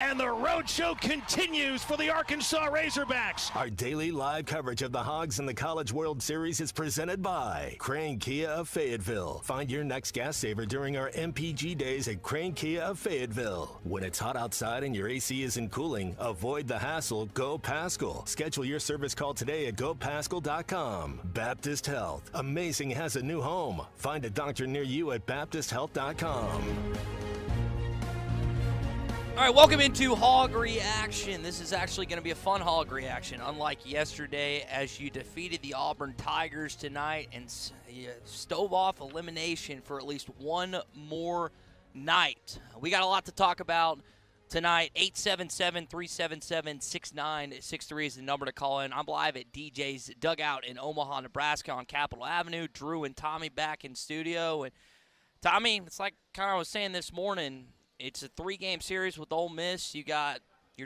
And the road show continues for the Arkansas Razorbacks. Our daily live coverage of the Hogs and the College World Series is presented by Crane Kia of Fayetteville. Find your next gas saver during our MPG days at Crane Kia of Fayetteville. When it's hot outside and your AC isn't cooling, avoid the hassle. Go Paschal. Schedule your service call today at gopaschal.com. Baptist Health. Amazing has a new home. Find a doctor near you at baptisthealth.com. All right, welcome into Hog Reaction. This is actually going to be a fun Hog Reaction, unlike yesterday as you defeated the Auburn Tigers tonight and stove off elimination for at least one more night. We got a lot to talk about tonight. 877-377-6963 is the number to call in. I'm live at DJ's Dugout in Omaha, Nebraska on Capitol Avenue. Drew and Tommy back in studio. And Tommy, it's like kind of I was saying this morning, it's a 3-game series with Ole Miss. You're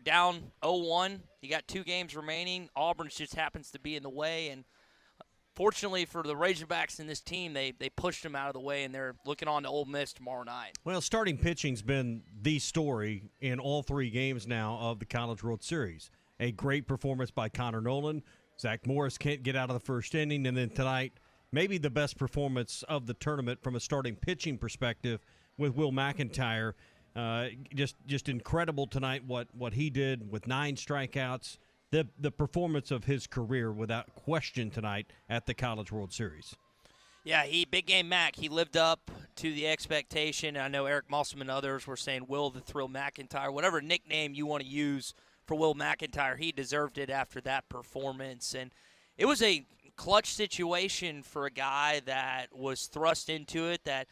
down 0-1. You got 2 games remaining. Auburn just happens to be in the way, and fortunately for the Razorbacks in this team, they pushed them out of the way, and they're looking on to Ole Miss tomorrow night. Well, starting pitching's been the story in all 3 games now of the College World Series. A great performance by Connor Nolan. Zach Morris can't get out of the first inning, and then tonight, maybe the best performance of the tournament from a starting pitching perspective with Will McIntyre. Just incredible tonight what he did with 9 strikeouts. The performance of his career without question tonight at the College World Series. Yeah, Big Game Mac, he lived up to the expectation. I know Eric Musselman and others were saying Will the Thrill McIntyre, whatever nickname you want to use for Will McIntyre, he deserved it after that performance. And it was a clutch situation for a guy that was thrust into it that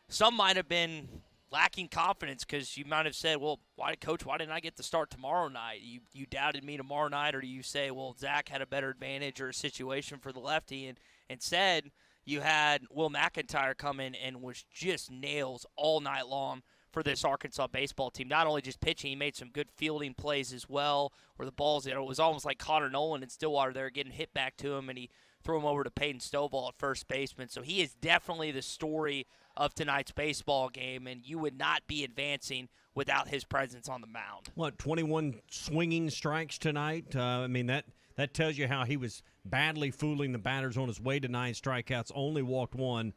some might have been lacking confidence because you might have said, well, Coach, why didn't I get the start tomorrow night? You doubted me tomorrow night, or do you say, well, Zach had a better advantage or a situation for the lefty? And instead, you had Will McIntyre come in and was just nails all night long for this Arkansas baseball team. Not only just pitching, he made some good fielding plays as well, where the balls, it was almost like Connor Nolan and Stillwater there getting hit back to him, and he threw him over to Peyton Stovall at first baseman. So he is definitely the story of tonight's baseball game, and you would not be advancing without his presence on the mound. 21 swinging strikes tonight? I mean, that tells you how he was badly fooling the batters on his way to 9 strikeouts, only walked 1.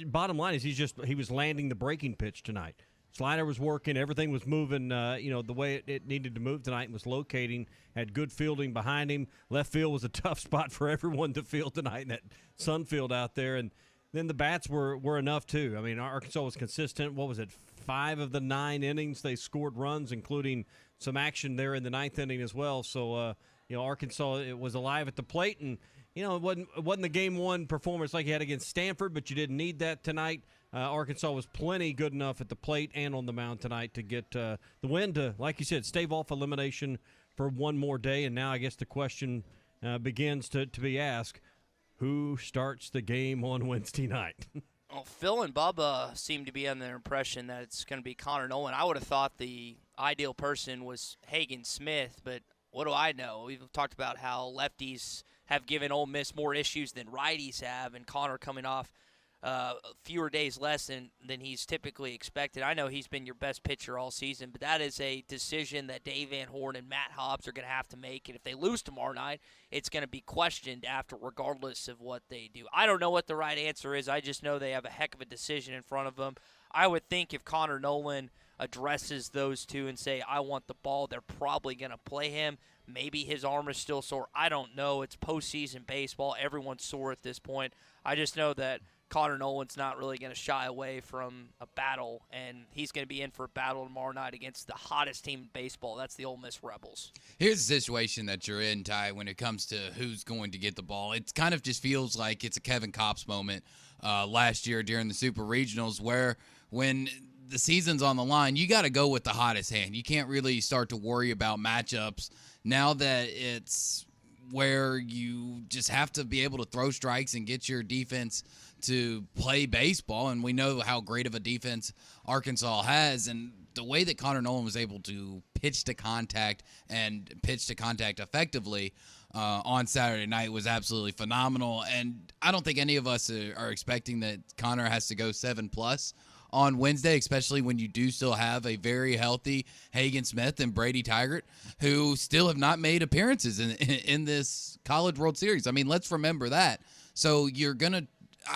Bottom line is he was landing the breaking pitch tonight. Slider was working. Everything was moving, the way it needed to move tonight, and was locating. Had good fielding behind him. Left field was a tough spot for everyone to field tonight in that sun field out there. And then the bats were enough, too. I mean, Arkansas was consistent. What was it, 5 of the 9 innings they scored runs, including some action there in the 9th inning as well. So, Arkansas, it was alive at the plate. And, it wasn't the Game 1 performance like you had against Stanford, but you didn't need that tonight. Arkansas was plenty good enough at the plate and on the mound tonight to get the win to, like you said, stave off elimination for one more day. And now I guess the question begins to be asked, who starts the game on Wednesday night? Well, Phil and Bubba seem to be under the impression that it's going to be Connor Nolan. I would have thought the ideal person was Hagen Smith, but what do I know? We've talked about how lefties have given Ole Miss more issues than righties have, and Connor coming off fewer days less than he's typically expected. I know he's been your best pitcher all season, but that is a decision that Dave Van Horn and Matt Hobbs are going to have to make. And if they lose tomorrow night, it's going to be questioned after, regardless of what they do. I don't know what the right answer is. I just know they have a heck of a decision in front of them. I would think if Connor Nolan addresses those two and say, I want the ball, they're probably going to play him. Maybe his arm is still sore. I don't know. It's postseason baseball. Everyone's sore at this point. I just know that Connor Nolan's not really going to shy away from a battle, and he's going to be in for a battle tomorrow night against the hottest team in baseball. That's the Ole Miss Rebels. Here's the situation that you're in, Ty, when it comes to who's going to get the ball. It kind of just feels like it's a Kevin Kopps moment last year during the Super Regionals, where when the season's on the line, you got to go with the hottest hand. You can't really start to worry about matchups now that it's where you just have to be able to throw strikes and get your defense to play baseball. And we know how great of a defense Arkansas has. And the way that Connor Nolan was able to pitch to contact and pitch to contact effectively on Saturday night was absolutely phenomenal. And I don't think any of us are expecting that Connor has to go 7+ on Wednesday, especially when you do still have a very healthy Hagen Smith and Brady Tygart, who still have not made appearances in this College World Series. I mean, let's remember that. So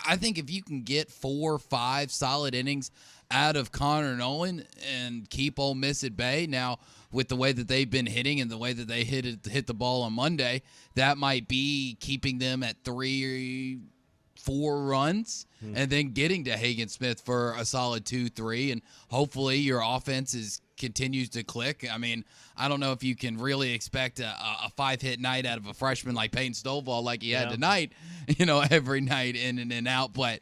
I think if you can get 4 or 5 solid innings out of Connor Nolan and keep Ole Miss at bay, now with the way that they've been hitting and the way that they hit the ball on Monday, that might be keeping them at 3-4 runs and then getting to Hagen Smith for a solid 2-3, and hopefully your offense continues to click. I mean, I don't know if you can really expect a 5-hit night out of a freshman like Peyton Stovall like he had tonight, every night in and out, but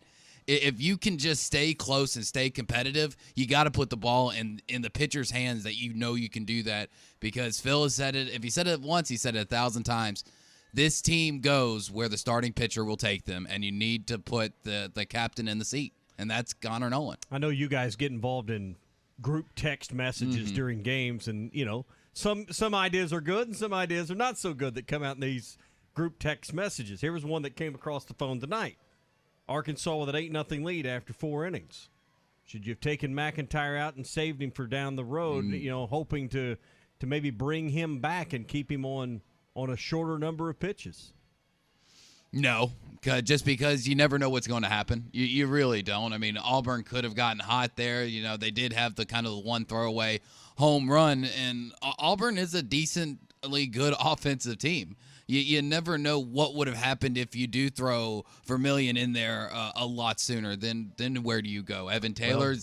if you can just stay close and stay competitive, you got to put the ball in the pitcher's hands that you can do that, because Phil has said it. If he said it once, he said it 1,000 times. This team goes where the starting pitcher will take them, and you need to put the captain in the seat, and that's Connor Nolan. I know you guys get involved in group text messages during games, and, some ideas are good and some ideas are not so good that come out in these group text messages. Here was one that came across the phone tonight. Arkansas with an 8-0 lead after 4 innings. Should you have taken McIntyre out and saved him for down the road, hoping to maybe bring him back and keep him on a shorter number of pitches? No, just because you never know what's going to happen. You really don't. I mean, Auburn could have gotten hot there. They did have the kind of one throwaway home run, and Auburn is a decently good offensive team. You never know what would have happened if you do throw Vermillion in there a lot sooner. Then where do you go? Evan Taylor,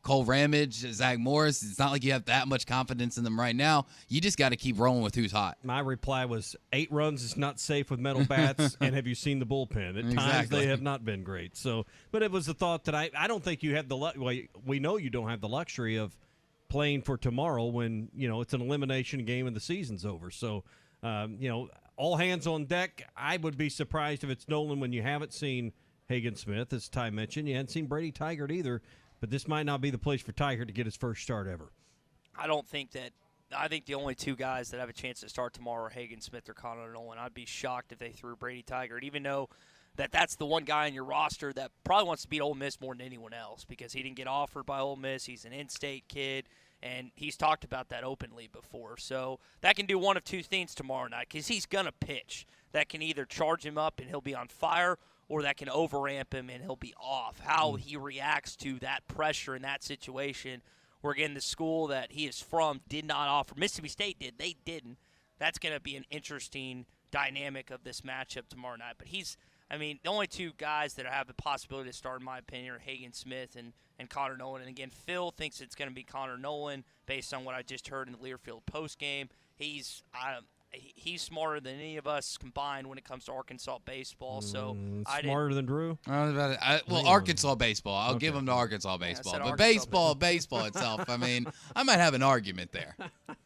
Cole Ramage, Zach Morris. It's not like you have that much confidence in them right now. You just got to keep rolling with who's hot. My reply was 8 runs is not safe with metal bats, and have you seen the bullpen? At times they have not been great. So, but it was the thought that I don't think you have we know you don't have the luxury of playing for tomorrow when it's an elimination game and the season's over. So, all hands on deck. I would be surprised if it's Nolan when you haven't seen Hagen Smith, as Ty mentioned. You hadn't seen Brady Tygart either, but this might not be the place for Tygart to get his first start ever. I think the only 2 guys that have a chance to start tomorrow are Hagen Smith or Connor Nolan. I'd be shocked if they threw Brady Tygart, even though that's the one guy in your roster that probably wants to beat Ole Miss more than anyone else because he didn't get offered by Ole Miss. He's an in-state kid. And he's talked about that openly before. So that can do one of 2 things tomorrow night because he's going to pitch. That can either charge him up and he'll be on fire, or that can overamp him and he'll be off. How he reacts to that pressure in that situation, where, again, the school that he is from did not offer. Mississippi State did. They didn't. That's going to be an interesting dynamic of this matchup tomorrow night. But the only 2 guys that have the possibility to start, in my opinion, are Hagen Smith and Connor Nolan. And, again, Phil thinks it's going to be Connor Nolan based on what I just heard in the Learfield postgame. He's smarter than any of us combined when it comes to Arkansas baseball. So smarter than Drew? Arkansas baseball. I'll give him to Arkansas baseball. But baseball itself, I might have an argument there.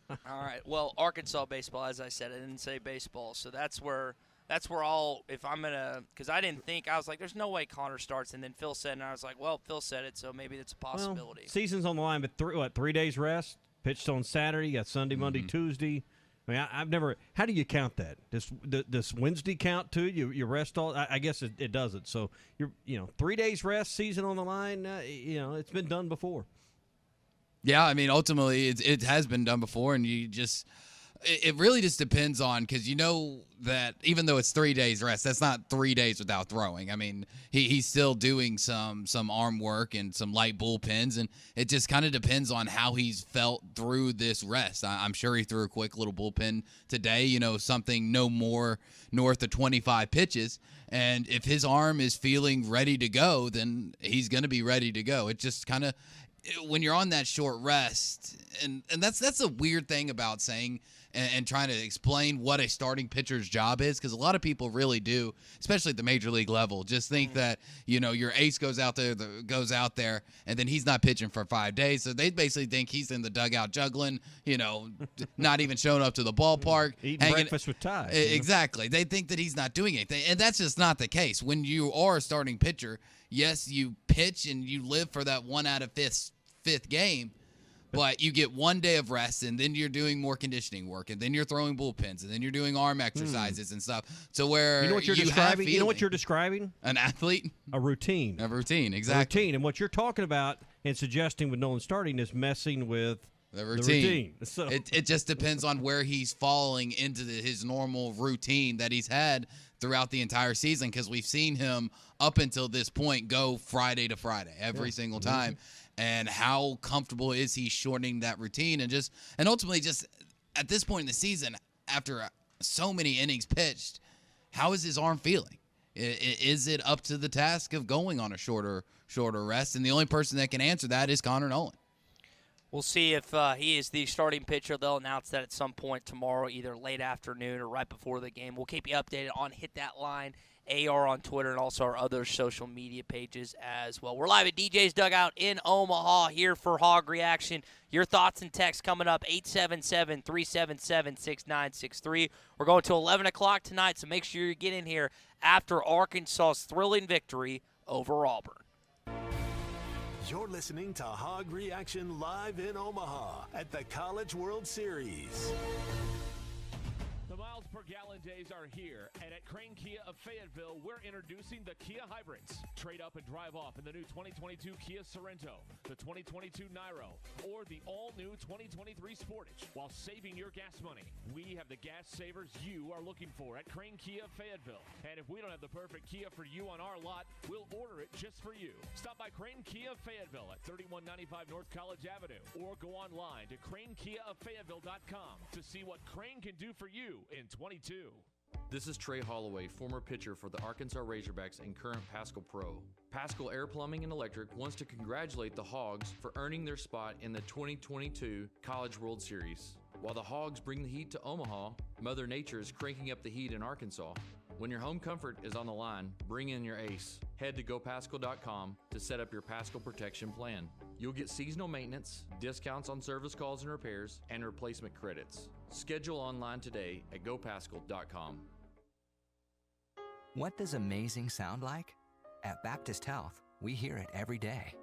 All right. Well, Arkansas baseball, as I said, I didn't say baseball. So that's where because I didn't think, I was like, there's no way Connor starts. And then Phil said, and I was like, well, Phil said it, so maybe it's a possibility. Well, season's on the line, but 3 days rest? Pitched on Saturday, you got Sunday, Monday, Tuesday. I've never. How do you count that? Does Wednesday count too? You rest all. I guess it doesn't. So 3 days rest, season on the line. It's been done before. Yeah, ultimately it has been done before, and you just. It really just depends on, because that even though it's 3 days rest, that's not 3 days without throwing. He's still doing some arm work and some light bullpens, and it just kind of depends on how he's felt through this rest. I'm sure he threw a quick little bullpen today, something no more north of 25 pitches, and if his arm is feeling ready to go, then he's going to be ready to go. It just kind of, when you're on that short rest, and that's a weird thing about saying and trying to explain what a starting pitcher's job is, because a lot of people really do, especially at the major league level, just think that your ace goes out there and then he's not pitching for 5 days, so they basically think he's in the dugout juggling, not even showing up to the ballpark, eating breakfast with Ty. Exactly. They think that he's not doing anything, and that's just not the case. When you are a starting pitcher, yes, you pitch and you live for that 1 out of fifth game, but you get 1 day of rest, and then you're doing more conditioning work, and then you're throwing bullpens, and then you're doing arm exercises and stuff. So where you know what you're describing? An athlete? A routine. A routine, exactly. And what you're talking about and suggesting with Nolan starting is messing with the routine. So It just depends on where he's falling into his normal routine that he's had throughout the entire season, because we've seen him up until this point go Friday to Friday every single time. And how comfortable is he shortening that routine and ultimately just at this point in the season, after so many innings pitched, how is his arm feeling? Is it up to the task of going on a shorter rest? And the only person that can answer that is Connor Nolan. We'll see if he is the starting pitcher. They'll announce that at some point tomorrow, either late afternoon or right before the game. We'll keep you updated on Hit That Line, AR on Twitter, and also our other social media pages as well. We're live at DJ's Dugout in Omaha here for Hog Reaction. Your thoughts and texts coming up, 877-377-6963. We're going to 11 o'clock tonight, so make sure you get in here after Arkansas's thrilling victory over Auburn. You're listening to Hog Reaction live in Omaha at the College World Series. The miles per gallon days are here, and at Crane Kia of Fayetteville, we're introducing the Kia Hybrids. Trade up and drive off in the new 2022 Kia Sorento, the 2022 Niro, or the all-new 2023 Sportage, while saving your gas money. We have the gas savers you are looking for at Crane Kia of Fayetteville. And if we don't have the perfect Kia for you on our lot, we'll order it just for you. Stop by Crane Kia of Fayetteville at 3195 North College Avenue, or go online to cranekiaoffayetteville.com to see what Crane can do for you in 22. This is Trey Holloway, former pitcher for the Arkansas Razorbacks and current Pascal Pro. Pascal Air Plumbing and Electric wants to congratulate the Hogs for earning their spot in the 2022 College World Series. While the Hogs bring the heat to Omaha, Mother Nature is cranking up the heat in Arkansas. When your home comfort is on the line, bring in your ace. Head to gopascal.com to set up your Pascal protection plan. You'll get seasonal maintenance, discounts on service calls and repairs, and replacement credits. Schedule online today at gopascal.com. What does amazing sound like? At Baptist Health, we hear it every day.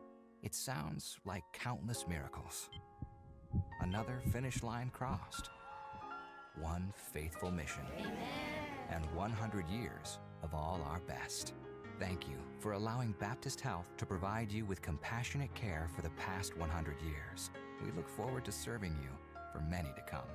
It sounds like countless miracles. Another finish line crossed. One faithful mission. Amen. And 100 years of all our best. Thank you for allowing Baptist Health to provide you with compassionate care for the past 100 years. We look forward to serving you for many to come.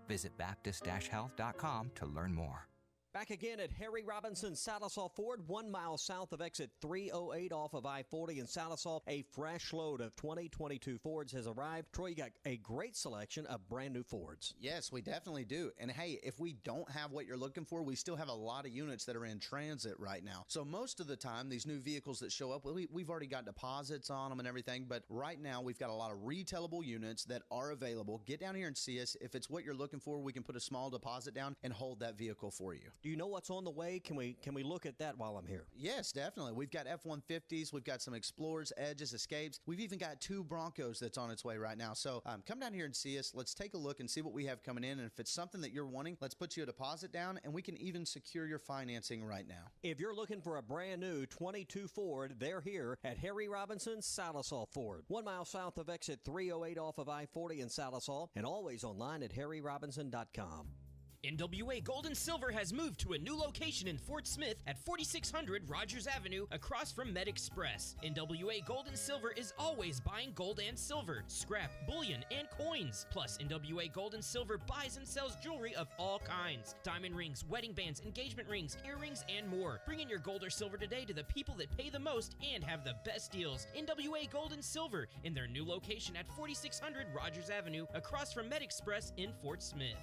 Visit Baptist-Health.com to learn more. Back again at Harry Robinson Saddlesall Ford, 1 mile south of exit 308 off of I-40 in Saddlesall. A fresh load of 2022 Fords has arrived. Troy, you got a great selection of brand new Fords. Yes, we definitely do. And hey, if we don't have what you're looking for, we still have a lot of units that are in transit right now. So most of the time, these new vehicles that show up, we've already got deposits on them and everything. But right now, we've got a lot of retailable units that are available. Get down here and see us. If it's what you're looking for, we can put a small deposit down and hold that vehicle for you. Do you know what's on the way? Can we look at that while I'm here? Yes, definitely. We've got F-150s. We've got some Explorers, Edges, Escapes. We've even got 2 Broncos that's on its way right now. So come down here and see us. Let's take a look and see what we have coming in. And if it's something that you're wanting, let's put you a deposit down, and we can even secure your financing right now. If you're looking for a brand new 22 Ford, they're here at Harry Robinson Saddlesall Ford, 1 mile south of exit 308 off of I-40 in Saddlesall, and always online at harryrobinson.com. NWA Gold and Silver has moved to a new location in Fort Smith at 4600 Rogers Avenue across from Med Express. NWA Gold and Silver is always buying gold and silver, scrap, bullion, and coins. Plus, NWA Gold and Silver buys and sells jewelry of all kinds. Diamond rings, wedding bands, engagement rings, earrings, and more. Bring in your gold or silver today to the people that pay the most and have the best deals. NWA Gold and Silver in their new location at 4600 Rogers Avenue across from Med Express in Fort Smith.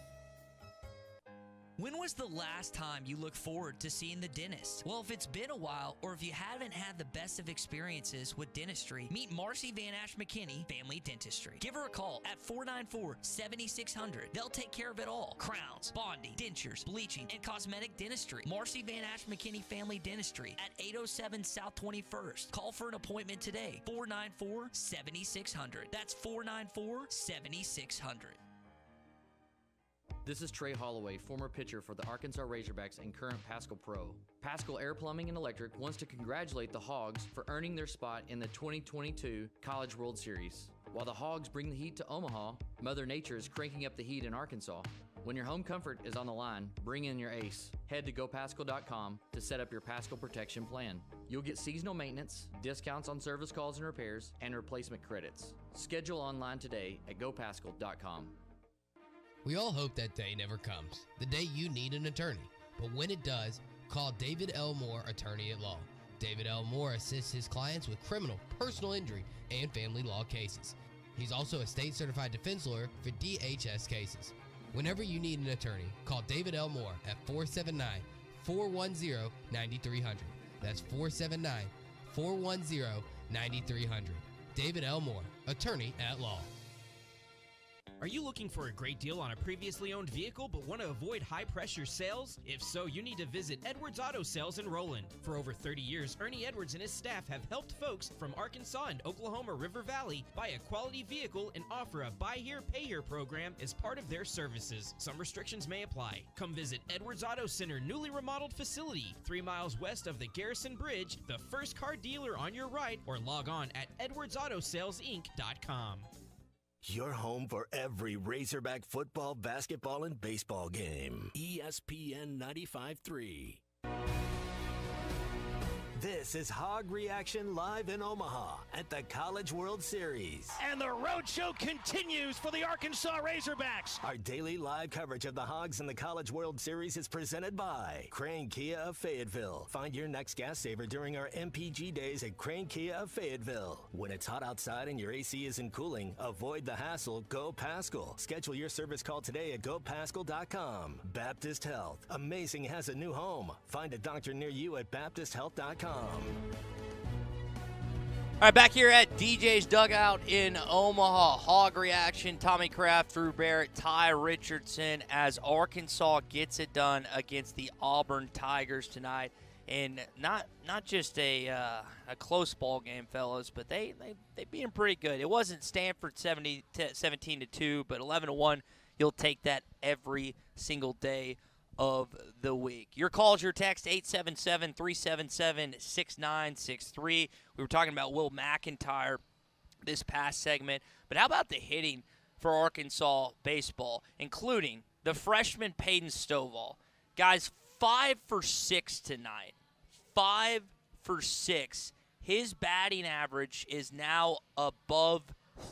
When was the last time you looked forward to seeing the dentist? Well, if it's been a while, or if you haven't had the best of experiences with dentistry, meet Marcy Van Ash McKinney Family Dentistry. Give her a call at 494-7600. They'll take care of it all. Crowns, bonding, dentures, bleaching, and cosmetic dentistry. Marcy Van Ash McKinney Family Dentistry at 807 South 21st. Call for an appointment today. 494-7600. That's 494-7600. This is Trey Holloway, former pitcher for the Arkansas Razorbacks and current Pascal Pro. Pascal Air Plumbing and Electric wants to congratulate the Hogs for earning their spot in the 2022 College World Series. While the Hogs bring the heat to Omaha, Mother Nature is cranking up the heat in Arkansas. When your home comfort is on the line, bring in your ace. Head to gopascal.com to set up your Pascal protection plan. You'll get seasonal maintenance, discounts on service calls and repairs, and replacement credits. Schedule online today at gopascal.com. We all hope that day never comes, the day you need an attorney. But when it does, call David L. Moore, Attorney at Law. David L. Moore assists his clients with criminal, personal injury, and family law cases. He's also a state-certified defense lawyer for DHS cases. Whenever you need an attorney, call David L. Moore at 479-410-9300. That's 479-410-9300. David L. Moore, Attorney at Law. Are you looking for a great deal on a previously owned vehicle but want to avoid high-pressure sales? If so, you need to visit Edwards Auto Sales in Roland. For over 30 years, Ernie Edwards and his staff have helped folks from Arkansas and Oklahoma River Valley buy a quality vehicle and offer a buy here, pay here program as part of their services. Some restrictions may apply. Come visit Edwards Auto Center newly remodeled facility, 3 miles west of the Garrison Bridge, the first car dealer on your right, or log on at edwardsautosalesinc.com. Your home for every Razorback football, basketball, and baseball game. ESPN 95.3. This is Hog Reaction live in Omaha at the College World Series. And the road show continues for the Arkansas Razorbacks. Our daily live coverage of the Hogs and the College World Series is presented by Crane Kia of Fayetteville. Find your next gas saver during our MPG days at Crane Kia of Fayetteville. When it's hot outside and your AC isn't cooling, avoid the hassle. Go Pascal. Schedule your service call today at gopascal.com. Baptist Health. Amazing has a new home. Find a doctor near you at baptisthealth.com. All right, back here at DJ's Dugout in Omaha. Hog Reaction, Tommy Kraft, Drew Barrett, Ty Richardson as Arkansas gets it done against the Auburn Tigers tonight. And not just a close ball game, fellas, but they being pretty good. It wasn't Stanford 17-2, but 11-1. You'll take that every single day of the week. Your calls, your text, 877-377-6963. We were talking about Will McIntyre this past segment, but how about the hitting for Arkansas baseball, including the freshman Peyton Stovall? Guys, 5 for 6 tonight. 5 for 6. His batting average is now above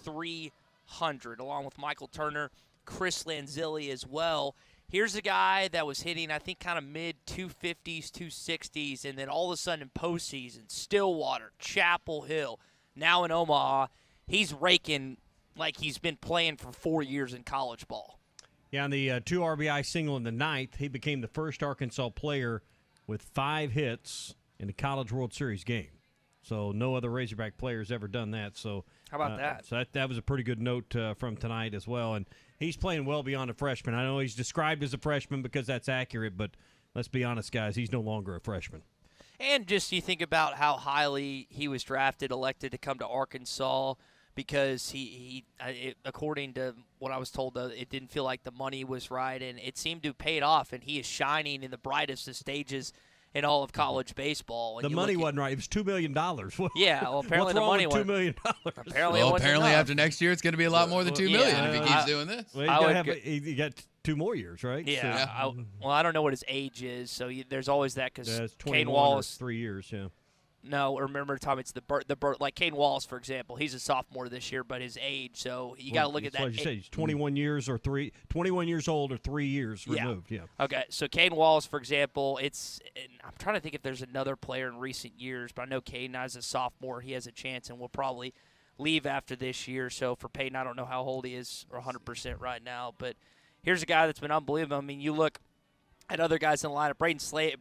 300, along with Michael Turner, Chris Lanzilli as well. Here's a guy that was hitting, I think, kind of mid-250s, 260s, and then all of a sudden in postseason, Stillwater, Chapel Hill, now in Omaha, he's raking like he's been playing for 4 years in college ball. Yeah, on the 2 RBI single in the ninth, he became the first Arkansas player with 5 hits in a College World Series game. So no other Razorback player's ever done that. So how about that? So that was a pretty good note from tonight as well. And he's playing well beyond a freshman. I know he's described as a freshman because that's accurate, but let's be honest, guys, he's no longer a freshman. And just you think about how highly he was drafted, elected to come to Arkansas because according to what I was told, it didn't feel like the money was right, and it seemed to have paid off, and he is shining in the brightest of stages in all of college baseball. And the money wasn't right. It was $2 million. Yeah, well, apparently the money was $2 million. Apparently after next year, it's going to be a lot more than $2 million if he keeps doing this. Well, he got 2 more years, right? Yeah. So, I don't know what his age is, so there's always that because Kane 21 Wallace. 3 years, yeah. No, remember, Tom, it's the like Kane Wallace, for example. He's a sophomore this year, but his age, so you got to look at that. What you say, he's 21 years old or 3 years removed. Yeah. Okay, so Kane Wallace, for example, I'm trying to think if there's another player in recent years, but I know Kane as a sophomore, he has a chance and will probably leave after this year. So for Peyton, I don't know how old he is or 100% right now, but here's a guy that's been unbelievable. I mean, you look at other guys in the lineup.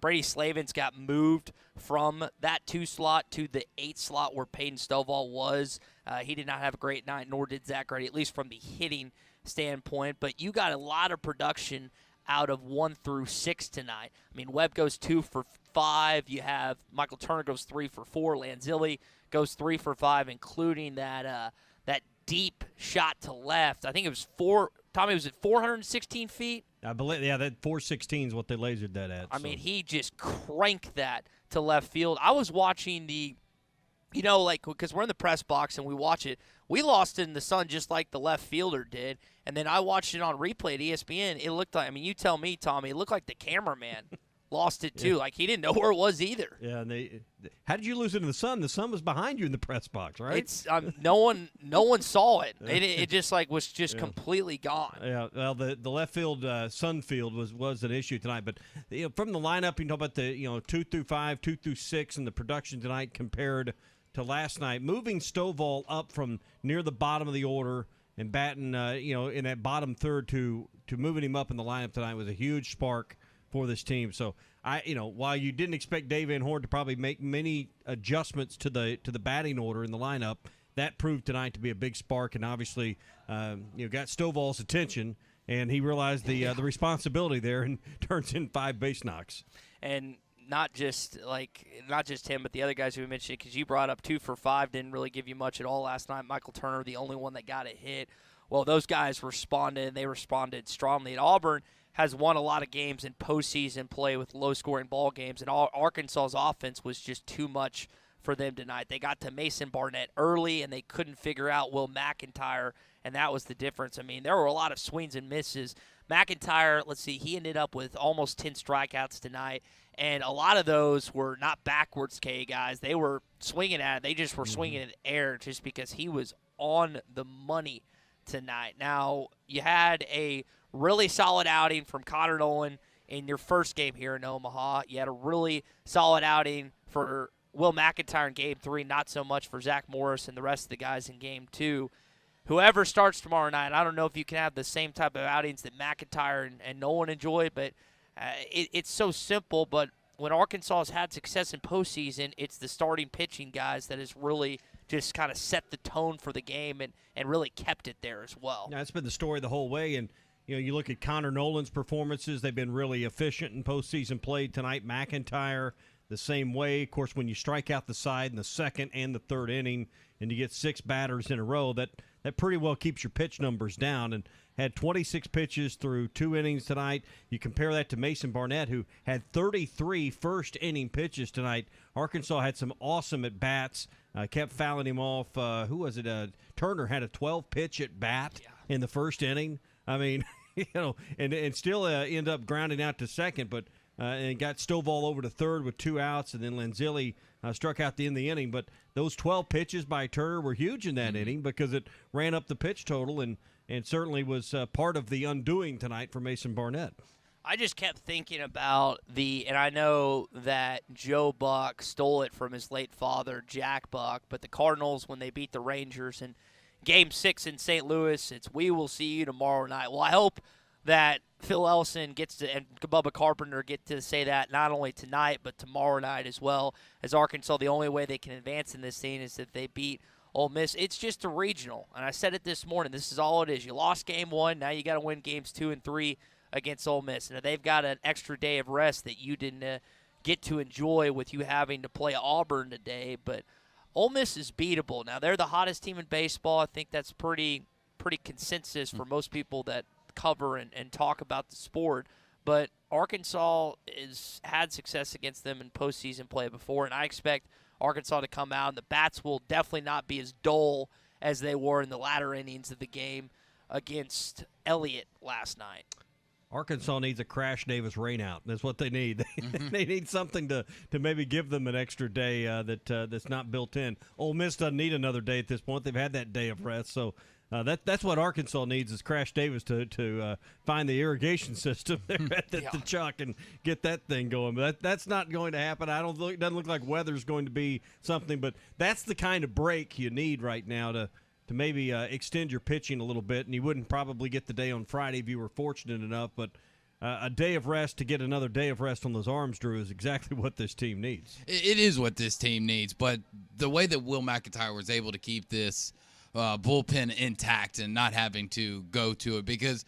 Brady Slavin's got moved from that 2 slot to the 8 slot where Peyton Stovall was. He did not have a great night, nor did Zach Grady, at least from the hitting standpoint. But you got a lot of production out of 1 through 6 tonight. I mean, Webb goes 2 for 5. You have Michael Turner goes 3 for 4. Lanzilli goes 3 for 5, including that deep shot to left. I think it was 4. Tommy, was it 416 feet? I believe, yeah, that 416 is what they lasered that at. I mean, he just cranked that to left field. I was watching because we're in the press box and we watch it. We lost it in the sun just like the left fielder did. And then I watched it on replay at ESPN. It looked like, you tell me, Tommy, it looked like the cameraman lost it too. Like he didn't know where it was either. Yeah, and how did you lose it in the sun? The sun was behind you in the press box, right? It's no one saw it. It just was just completely gone. Yeah, well, the left field sun field was an issue tonight, but from the lineup, you talk about the 2 through 5, 2 through 6, and the production tonight compared to last night. Moving Stovall up from near the bottom of the order and batting, in that bottom third to moving him up in the lineup tonight was a huge spark for this team. So while you didn't expect Dave Van Horn to probably make many adjustments to the batting order in the lineup, that proved tonight to be a big spark, and obviously got Stovall's attention, and he realized the responsibility there and turns in 5 base knocks. And not just him, but the other guys who we mentioned, because you brought up 2 for 5, didn't really give you much at all last night. Michael Turner, the only one that got a hit. Well, those guys responded, and they responded strongly. And Auburn has won a lot of games in postseason play with low-scoring ball games, and Arkansas's offense was just too much for them tonight. They got to Mason Barnett early, and they couldn't figure out Will McIntyre, and that was the difference. I mean, there were a lot of swings and misses. McIntyre, he ended up with almost 10 strikeouts tonight, and a lot of those were not backwards K guys. They were swinging at it. They just were swinging in the air just because he was on the money tonight. Now, you had a really solid outing from Connor Nolan in your first game here in Omaha. You had a really solid outing for Will McIntyre in Game 3, not so much for Zach Morris and the rest of the guys in Game 2. Whoever starts tomorrow night, I don't know if you can have the same type of outings that McIntyre and Nolan enjoyed, but it's so simple. But when Arkansas has had success in postseason, it's the starting pitching guys that has really just kind of set the tone for the game and really kept it there as well. Yeah, that's been the story the whole way. And you look at Connor Nolan's performances; they've been really efficient in postseason play tonight. McIntyre the same way. Of course, when you strike out the side in the second and the third inning, and you get 6 batters in a row, that pretty well keeps your pitch numbers down. And had 26 pitches through 2 innings tonight. You compare that to Mason Barnett, who had 33 first-inning pitches tonight. Arkansas had some awesome at-bats, kept fouling him off. Who was it? Turner had a 12-pitch at-bat in the first inning. I mean, and still end up grounding out to second, but and got Stovall over to third with 2 outs, and then Lanzilli struck out the end of the inning. But those 12 pitches by Turner were huge in that inning because it ran up the pitch total and certainly was part of the undoing tonight for Mason Barnett. I just kept thinking about and I know that Joe Buck stole it from his late father, Jack Buck, but the Cardinals, when they beat the Rangers in Game 6 in St. Louis, it's "we will see you tomorrow night." Well, I hope that Phil Ellison and Bubba Carpenter get to say that not only tonight but tomorrow night as well, as Arkansas, the only way they can advance in this thing is if they beat Ole Miss. It's just a regional, and I said it this morning. This is all it is. You lost Game 1, now you got to win Games 2 and 3 against Ole Miss. And they've got an extra day of rest that you didn't get to enjoy with you having to play Auburn today, but Ole Miss is beatable. Now, they're the hottest team in baseball. I think that's pretty consensus for most people that cover and talk about the sport. But Arkansas has had success against them in postseason play before, and I expect Arkansas to come out, and the bats will definitely not be as dull as they were in the latter innings of the game against Elliott last night. Arkansas needs a Crash Davis rainout. That's what they need. They need something to maybe give them an extra day that's not built in. Ole Miss doesn't need another day at this point. They've had that day of rest. So that's what Arkansas needs is Crash Davis to find the irrigation system there at the Chuck and get that thing going. But that's not going to happen. It doesn't look like weather's going to be something. But that's the kind of break you need right now to maybe extend your pitching a little bit, and you wouldn't probably get the day on Friday if you were fortunate enough, but a day of rest to get another day of rest on those arms, Drew, is exactly what this team needs. It is what this team needs, but the way that Will McIntyre was able to keep this bullpen intact and not having to go to it, because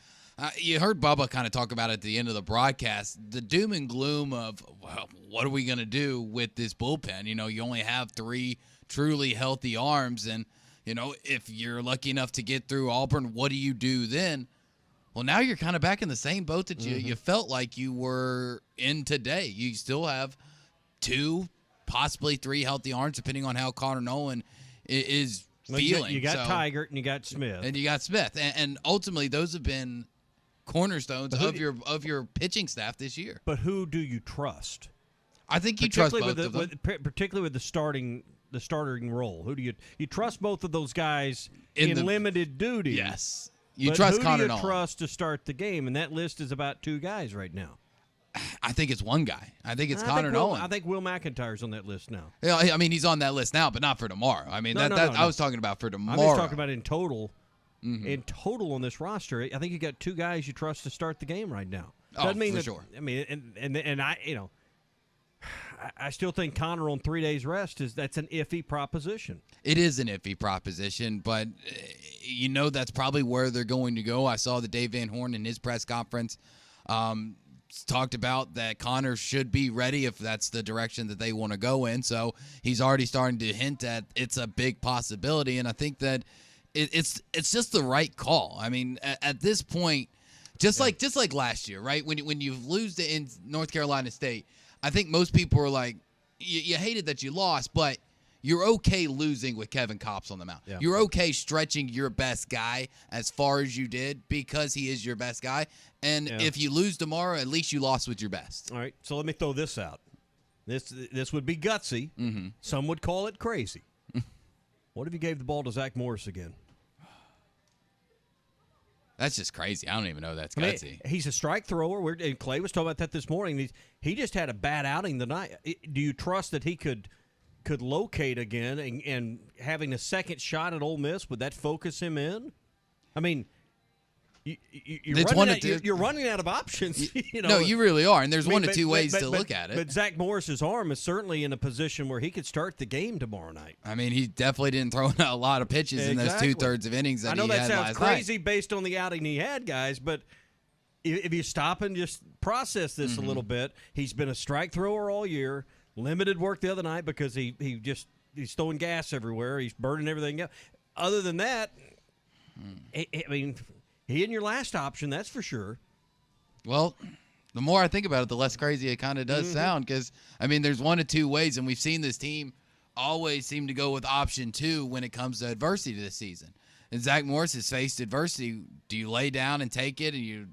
you heard Bubba kind of talk about it at the end of the broadcast, the doom and gloom of, well, what are we going to do with this bullpen? You only have 3 truly healthy arms, and if you're lucky enough to get through Auburn, what do you do then? Well, now you're kind of back in the same boat that you felt like you were in today. You still have 2, possibly 3 healthy arms, depending on how Connor Nolan is feeling. You got Tigert and you got Smith. And you got Smith. And ultimately, those have been cornerstones of your pitching staff this year. But who do you trust? I think you trust both of them. Particularly with the starting role. Who do you trust both of those guys in limited duty? Yes. You trust Connor Nolan. Who do you trust to start the game? And that list is about 2 guys right now. I think it's one guy. I think it's Connor Nolan. I think Will McIntyre's on that list now. Yeah, I mean, he's on that list now, but not for tomorrow. I mean, I was talking about for tomorrow. I'm just talking about in total. Mm-hmm. In total on this roster, I think you got 2 guys you trust to start the game right now. Doesn't mean for sure. I mean, and I, I still think Connor on 3 days rest that's an iffy proposition. It is an iffy proposition, but that's probably where they're going to go. I saw that Dave Van Horn in his press conference talked about that Connor should be ready if that's the direction that they want to go in. So he's already starting to hint at it's a big possibility, and I think that it's just the right call. I mean, at this point, just like last year, right? When you lose in North Carolina State, I think most people are like, you hated that you lost, but you're okay losing with Kevin Kopps on the mound. Yeah. You're okay stretching your best guy as far as you did because he is your best guy. And if you lose tomorrow, at least you lost with your best. All right, so let me throw this out. This would be gutsy. Mm-hmm. Some would call it crazy. What if you gave the ball to Zach Morris again? That's just crazy. I don't even know that's gutsy. He's a strike thrower. And Clay was talking about that this morning. He just had a bad outing tonight. Do you trust that he could locate again and having a second shot at Ole Miss, would that focus him in? I mean, you're running out of options. No, you really are, and there's one of two ways to look at it. But Zach Morris's arm is certainly in a position where he could start the game tomorrow night. I mean, he definitely didn't throw a lot of pitches in those 2/3 of innings that he had last night. I know that sounds crazy based on the outing he had, guys, but if you stop and just process this a little bit, he's been a strike thrower all year. Limited work the other night because he's throwing gas everywhere. He's burning everything up. Other than that, I mean, he in your last option, that's for sure. Well, the more I think about it, the less crazy it kind of does sound because, I mean, there's one of two ways, and we've seen this team always seem to go with option 2 when it comes to adversity this season. And Zach Morris has faced adversity. Do you lay down and take it and you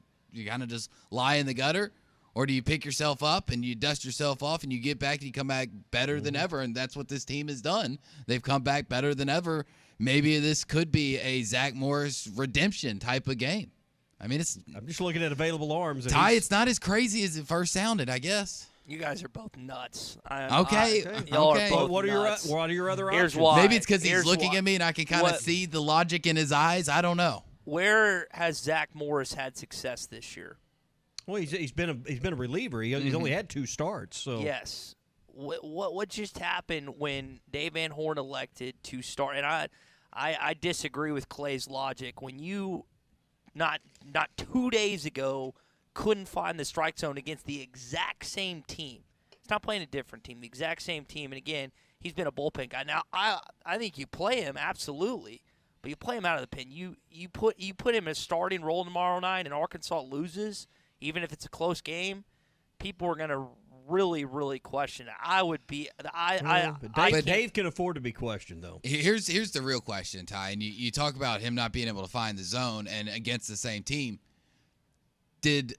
kind of just lie in the gutter? Or do you pick yourself up and you dust yourself off and you get back and you come back better than ever? And that's what this team has done. They've come back better than ever. Maybe this could be a Zach Morris redemption type of game. I mean, I'm just looking at available arms. Ty, it's not as crazy as it first sounded, I guess. You guys are both nuts. Okay. Y'all are both what nuts. Are your other Here's options? why. Maybe it's because he's looking at me and I can kind of see the logic in his eyes. I don't know. Where has Zach Morris had success this year? Well, he's been a reliever. He's only had 2 starts. So yes, what just happened when Dave Van Horn elected to start? And I disagree with Clay's logic. When you not 2 days ago couldn't find the strike zone against the exact same team. It's not playing a different team, the exact same team. And again, he's been a bullpen guy. Now I think you play him absolutely, but you play him out of the pen. You put him in a starting role tomorrow night, and Arkansas loses. Even if it's a close game, people are going to really, really question it. I would be Dave can afford to be questioned, though. Here's the real question, Ty. And you talk about him not being able to find the zone and against the same team. Did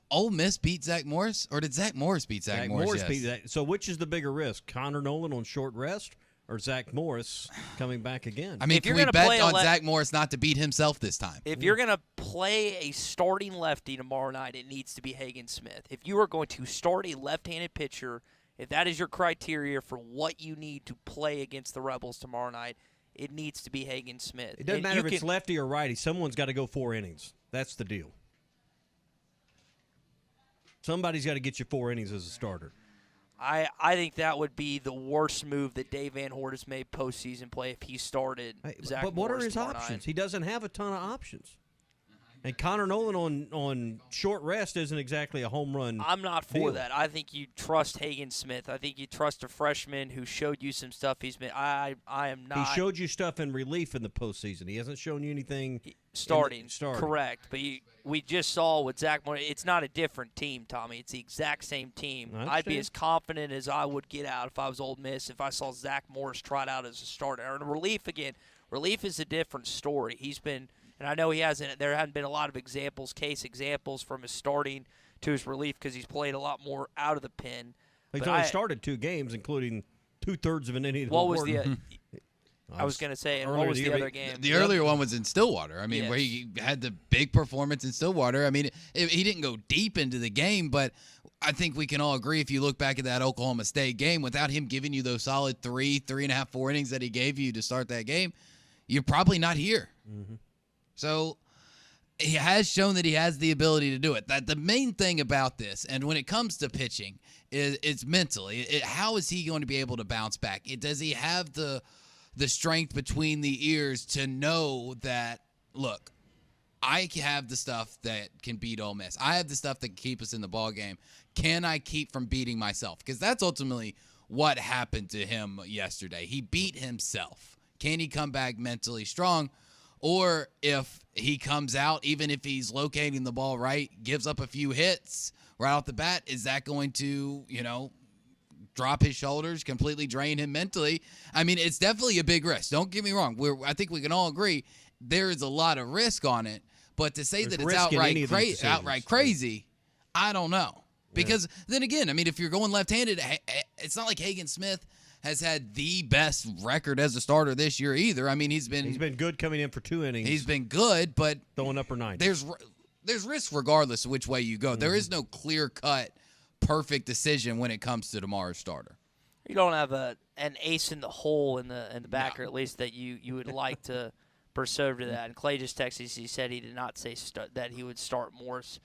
Ole Miss beat Zach Morris, or did Zach Morris beat Zach Morris? Beat that. So which is the bigger risk, Connor Nolan on short rest or Zach Morris coming back again? I mean, can we bet on Zach Morris not to beat himself this time? If you're going to play a starting lefty tomorrow night, it needs to be Hagen Smith. If you are going to start a left-handed pitcher, if that is your criteria for what you need to play against the Rebels tomorrow night, it needs to be Hagen Smith. It doesn't matter if it's lefty or righty. Someone's got to go 4 innings. That's the deal. Somebody's got to get you 4 innings as a starter. I think that would be the worst move that Dave Van Horn has made postseason play if he started Zach Morris. But what are his options? He doesn't have a ton of options. And Connor Nolan on short rest isn't exactly a home run. I'm not for that. I think you trust Hagen Smith. I think you trust a freshman who showed you some stuff. I am not. He showed you stuff in relief in the postseason. He hasn't shown you anything starting. Correct. But we just saw with Zach Morris, it's not a different team, Tommy. It's the exact same team. I'd be as confident as I would get out if I was Ole Miss if I saw Zach Morris trot out as a starter. And relief, again, relief is a different story. He's been And I know there hadn't been a lot of case examples from his starting to his relief because he's played a lot more out of the pen. He's only started 2 games, including 2/3 of an inning. What was the? I was going to say, and what was the other game? The earlier one was in Stillwater. I mean, where he had the big performance in Stillwater. I mean, he didn't go deep into the game, but I think we can all agree if you look back at that Oklahoma State game, without him giving you those solid 3.5, 4 innings that he gave you to start that game, you're probably not here. Mm-hmm. So he has shown that he has the ability to do it. That the main thing about this, and when it comes to pitching, is it's mentally. How is he going to be able to bounce back? Does he have the strength between the ears to know that, look, I have the stuff that can beat Ole Miss. I have the stuff that can keep us in the ball game. Can I keep from beating myself? Because that's ultimately what happened to him yesterday. He beat himself. Can he come back mentally strong? Or if he comes out, even if he's locating the ball right, gives up a few hits right off the bat, is that going to, drop his shoulders, completely drain him mentally? I mean, it's definitely a big risk. Don't get me wrong. I think we can all agree there is a lot of risk on it. But to say that it's outright crazy, I don't know. Because then again, I mean, if you're going left-handed, it's not like Hagen Smith has had the best record as a starter this year either. I mean, he's been good coming in for 2 innings. He's been good, but throwing upper 90s. There's risk regardless of which way you go. Mm-hmm. There is no clear-cut perfect decision when it comes to tomorrow's starter. You don't have an ace in the hole in the back, or at least that you would like to preserve to that. And Clay just texted. He said he did not say that he would start Morse.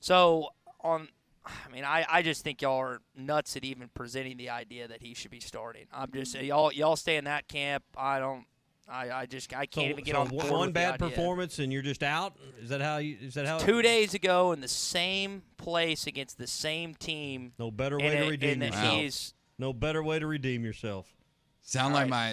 So I just think y'all are nuts at even presenting the idea that he should be starting. I'm just y'all stay in that camp. I can't even get on board one with bad the idea. performance and you're just out. Is that how? 2 days ago in the same place against the same team. No better way to redeem yourself. No better way to redeem yourself. Sound like my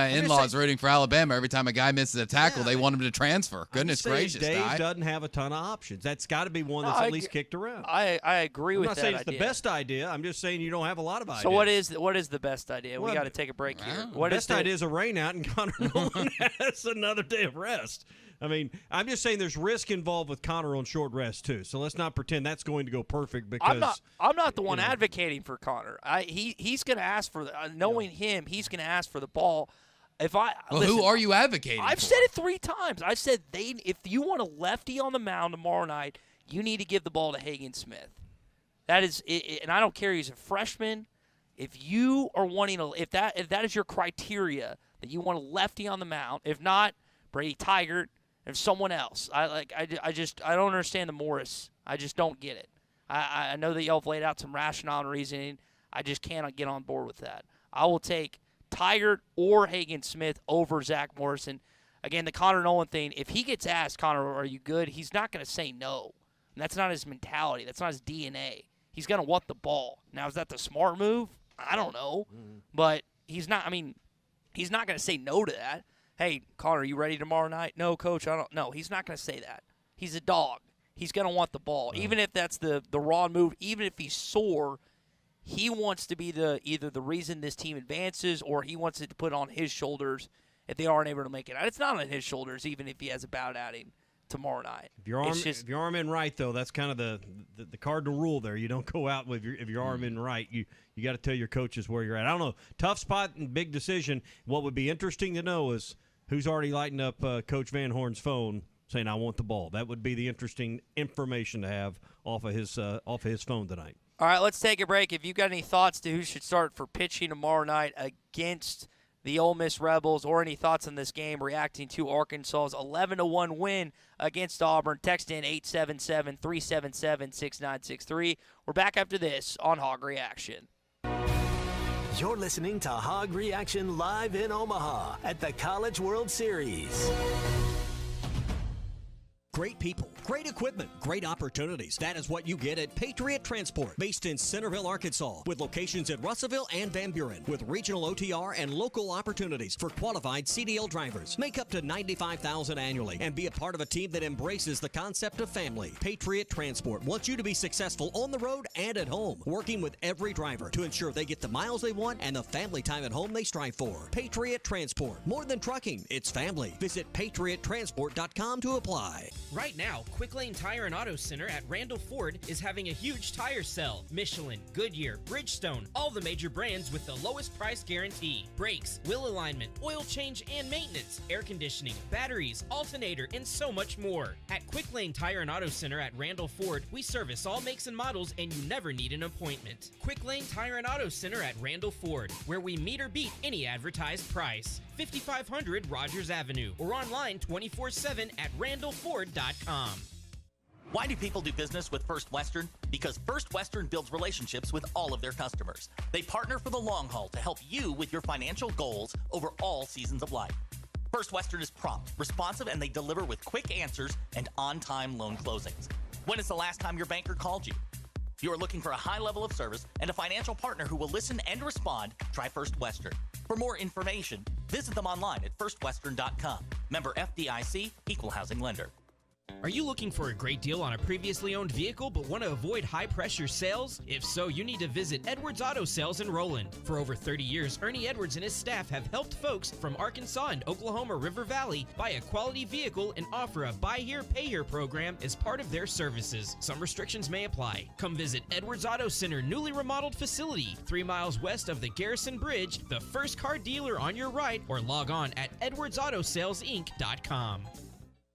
in-laws rooting for Alabama every time a guy misses a tackle. They want him to transfer. Goodness gracious, Dave doesn't have a ton of options. That's got to be one that's at least kicked around. I agree with that. I'm not saying it's the best idea. I'm just saying you don't have a lot of ideas. So what is the best idea? We got to take a break here. The best idea is a rain out and Connor Nolan has another day of rest. I mean, I'm just saying there's risk involved with Connor on short rest too. So let's not pretend that's going to go perfect because I'm not the one advocating for Connor. He's going to ask for knowing him, he's going to ask for the ball. Who are you advocating? I've said it 3 times. I said if you want a lefty on the mound tomorrow night, you need to give the ball to Hagen Smith. That is it, and I don't care he's a freshman. If you are wanting if that is your criteria that you want a lefty on the mound, if not Brady Tigert, and someone else. I don't understand the Morris. I just don't get it. I know that y'all have laid out some rationale and reasoning. I just cannot get on board with that. I will take Tigert or Hagen Smith over Zach Morrison. Again, the Connor Nolan thing, if he gets asked, Connor, are you good? He's not going to say no. And that's not his mentality. That's not his DNA. He's going to want the ball. Now, is that the smart move? I don't know. But he's not going to say no to that. Hey, Connor, are you ready tomorrow night? No, Coach, I don't. No, he's not going to say that. He's a dog. He's going to want the ball. Even if that's the wrong move, even if he's sore, he wants to be either the reason this team advances or he wants it to put on his shoulders if they aren't able to make it out. It's not on his shoulders even if he has a bout outing tomorrow night. If your arm in right, though, that's kind of the cardinal rule there. You don't go out with if your arm in right. You got to tell your coaches where you're at. I don't know. Tough spot and big decision. What would be interesting to know is who's already lighting up Coach Van Horn's phone saying, I want the ball. That would be the interesting information to have off of his phone tonight. All right, let's take a break. If you've got any thoughts to who should start for pitching tomorrow night against the Ole Miss Rebels or any thoughts on this game reacting to Arkansas's 11-1 win against Auburn, text in 877-377-6963. We're back after this on Hog Reaction. You're listening to Hog Reaction live in Omaha at the College World Series. Great people, great equipment, great opportunities. That is what you get at Patriot Transport, based in Centerville, Arkansas, with locations in Russellville and Van Buren, with regional OTR and local opportunities for qualified CDL drivers. Make up to $95,000 annually and be a part of a team that embraces the concept of family. Patriot Transport wants you to be successful on the road and at home, working with every driver to ensure they get the miles they want and the family time at home they strive for. Patriot Transport, more than trucking, it's family. Visit patriottransport.com to apply. Right now, Quick Lane Tire and Auto Center at Randall Ford is having a huge tire sale. Michelin, Goodyear, Bridgestone, all the major brands with the lowest price guarantee. Brakes, wheel alignment, oil change and maintenance, air conditioning, batteries, alternator, and so much more. At Quick Lane Tire and Auto Center at Randall Ford, we service all makes and models and you never need an appointment. Quick Lane Tire and Auto Center at Randall Ford, where we meet or beat any advertised price. 5500 Rogers Avenue or online 24/7 at randallford.com. Why do people do business with First Western? Because First Western builds relationships with all of their customers. They partner for the long haul to help you with your financial goals over all seasons of life. First Western is prompt, responsive, and they deliver with quick answers and on-time loan closings. When is the last time your banker called you? If you are looking for a high level of service and a financial partner who will listen and respond, try First Western. For more information, visit them online at firstwestern.com. Member FDIC, Equal Housing Lender. Are you looking for a great deal on a previously owned vehicle but want to avoid high-pressure sales? If so, you need to visit Edwards Auto Sales in Roland. For over 30 years, Ernie Edwards and his staff have helped folks from Arkansas and Oklahoma River Valley buy a quality vehicle and offer a buy here, pay here program as part of their services. Some restrictions may apply. Come visit Edwards Auto Center newly remodeled facility, 3 miles west of the Garrison Bridge, the first car dealer on your right, or log on at edwardsautosalesinc.com.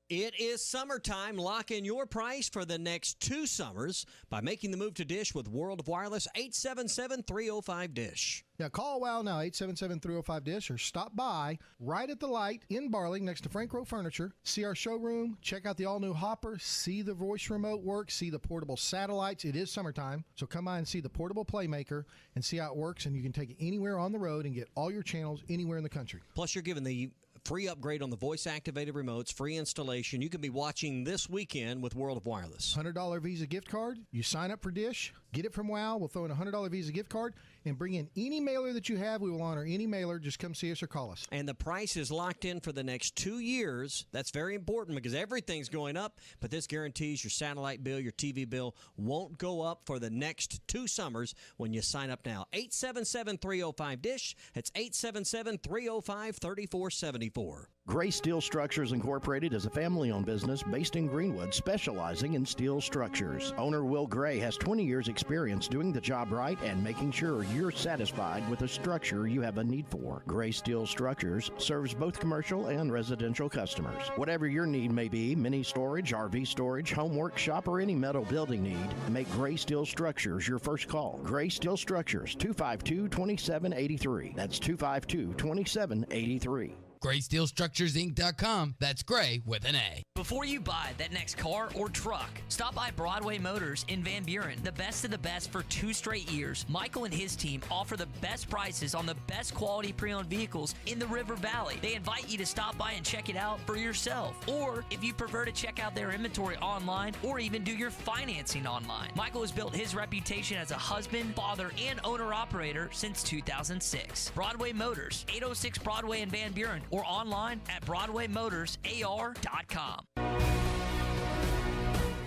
It is summertime. Lock in your price for the next 2 summers by making the move to Dish with World of Wireless, 877-305-DISH. Yeah, call WOW now, 877-305-DISH, or stop by right at the light in Barling next to Frank Rowe Furniture. See our showroom, check out the all-new Hopper, see the voice remote work, see the portable satellites. It is summertime, so come by and see the portable Playmaker and see how it works, and you can take it anywhere on the road and get all your channels anywhere in the country. Plus, you're given the free upgrade on the voice-activated remotes, free installation. You can be watching this weekend with World of Wireless. $100 Visa gift card. You sign up for Dish, get it from WOW. We'll throw in a $100 Visa gift card and bring in any mailer that you have. We will honor any mailer. Just come see us or call us. And the price is locked in for the next 2 years. That's very important because everything's going up, but this guarantees your satellite bill, your TV bill won't go up for the next 2 summers when you sign up now. 877-305-DISH. That's 877-305-3474. Gray Steel Structures Incorporated is a family-owned business based in Greenwood specializing in steel structures. Owner Will Gray has 20 years experience doing the job right and making sure you're satisfied with the structure you have a need for. Gray Steel Structures serves both commercial and residential customers. Whatever your need may be, mini storage, RV storage, home workshop, or any metal building need, make Gray Steel Structures your first call. Gray Steel Structures, 252-2783. That's 252-2783. GraySteelStructuresInc.com. That's Gray with an A. Before you buy that next car or truck, stop by Broadway Motors in Van Buren. The best of the best for 2 straight years. Michael and his team offer the best prices on the best quality pre-owned vehicles in the River Valley. They invite you to stop by and check it out for yourself. Or if you prefer to check out their inventory online or even do your financing online. Michael has built his reputation as a husband, father, and owner-operator since 2006. Broadway Motors, 806 Broadway in Van Buren, or online at BroadwayMotorsAR.com.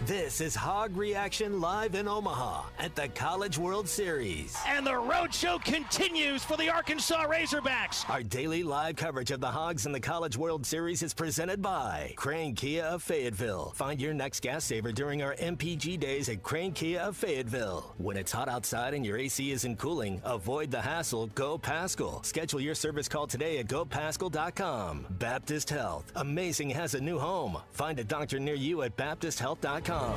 This is Hog Reaction live in Omaha at the College World Series. And the road show continues for the Arkansas Razorbacks. Our daily live coverage of the Hogs and the College World Series is presented by Crane Kia of Fayetteville. Find your next gas saver during our MPG days at Crane Kia of Fayetteville. When it's hot outside and your AC isn't cooling, avoid the hassle. Go Paschal. Schedule your service call today at gopaschal.com. Baptist Health. Amazing has a new home. Find a doctor near you at baptisthealth.com. All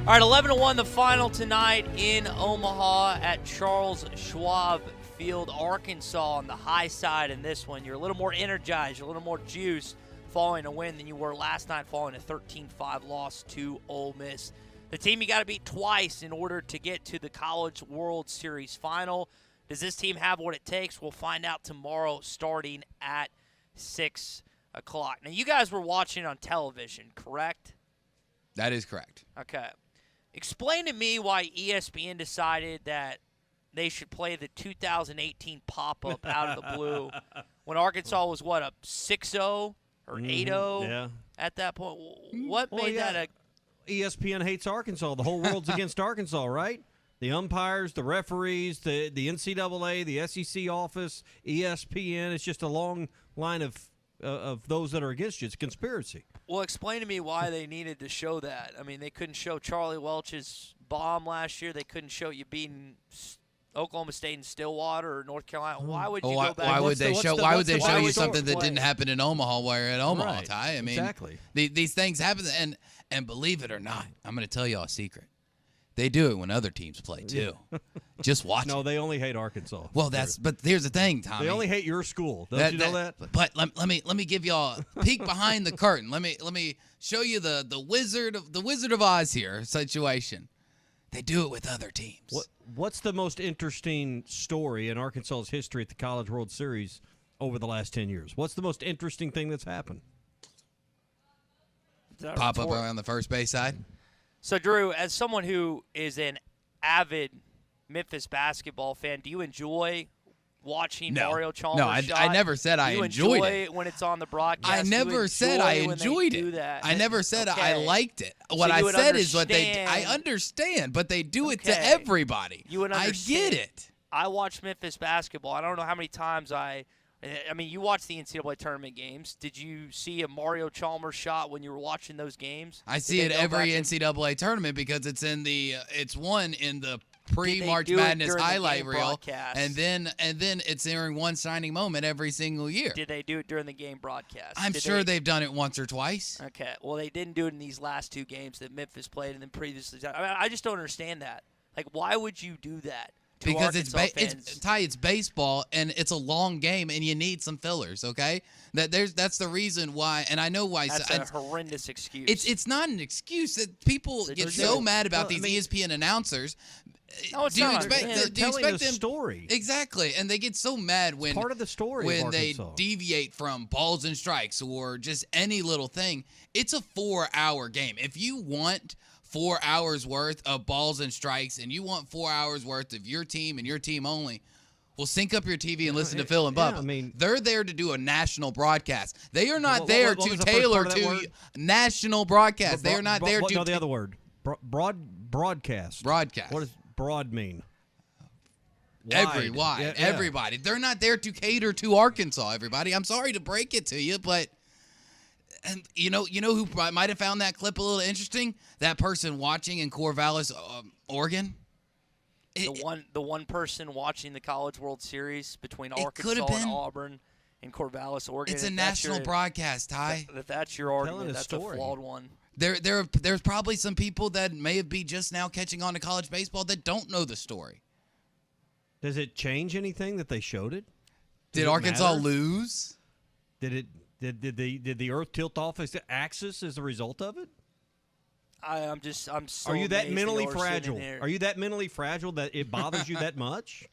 right, 11-1 the final tonight in Omaha at Charles Schwab Field. Arkansas on the high side in this one. You're a little more energized, a little more juice following a win than you were last night following a 13-5 loss to Ole Miss. The team you got to beat twice in order to get to the College World Series final. Does this team have what it takes? We'll find out tomorrow starting at 6 o'clock. Now, you guys were watching on television, correct? That is correct. Okay. Explain to me why ESPN decided that they should play the 2018 pop-up out of the blue when Arkansas was, a 6-0 or 8-0 at that point? What made that a ESPN hates Arkansas. The whole world's against Arkansas, right? The umpires, the referees, the NCAA, the SEC office, ESPN. It's just a long line of those that are against you. It's a conspiracy. Well, explain to me why they needed to show that. I mean, they couldn't show Charlie Welch's bomb last year. They couldn't show you beating Oklahoma State in Stillwater or North Carolina. Why would you go back? Why would they show you something that didn't happen in Omaha while you're at Omaha, right. Ty? I mean, exactly. These things happen, and believe it or not, I'm going to tell y'all a secret. They do it when other teams play too. Just watch. No, they only hate Arkansas. Well, but here's the thing, Tommy. They only hate your school. Don't you know that? But let me give y'all a peek behind the curtain. Let me show you the Wizard of Oz here situation. They do it with other teams. What's the most interesting story in Arkansas's history at the College World Series over the last 10 years? What's the most interesting thing that's happened? Pop up on the first base side. So, Drew, as someone who is an avid Memphis basketball fan, do you enjoy watching Mario Chalmers? No, I never said I enjoyed enjoy it when it's on the broadcast. I never said I enjoyed it. I never said I liked it. What I said is what I understand, but they do it to everybody. You would understand. I get it. I watch Memphis basketball. I don't know how many times I mean, you watch the NCAA tournament games. Did you see a Mario Chalmers shot when you were watching those games? I see it every NCAA tournament because it's in it's one in the pre-March Madness highlight reel, and then it's during one signing moment every single year. Did they do it during the game broadcast? I'm sure they've done it once or twice. Okay, well, they didn't do it in these last two games that Memphis played and then previously. I mean, I just don't understand that. Like, why would you do that? Because it's baseball and it's a long game and you need some fillers. Okay, that's the reason why, and I know why. That's a horrendous excuse. It's not an excuse. That people get so mad about these ESPN announcers. No, it's not. Do you expect them story? Exactly, and they get so mad when part of the story when they deviate from balls and strikes or just any little thing. It's a 4-hour game. If you want 4 hours worth of balls and strikes, and you want 4 hours worth of your team and your team only, well, sync up your TV and listen to Phil and Bubba. I mean, they're there to do a national broadcast. They are not there to tailor to national broadcast. They are not there to. No, the other word. Broadcast. Broadcast. What does broad mean? Wide. Everybody. They're not there to cater to Arkansas. Everybody. I'm sorry to break it to you, but. And you know who might have found that clip a little interesting? That person watching in Corvallis, Oregon. The one person watching the College World Series between Arkansas and Auburn in Corvallis, Oregon. It's a national broadcast, Ty. If that's your argument, that's a flawed one. There's probably some people that may be just now catching on to college baseball that don't know the story. Does it change anything that they showed it? Did Arkansas lose? Did the Earth tilt off its axis as a result of it? I'm so. Are you that mentally fragile? Are you that mentally fragile that it bothers you that much?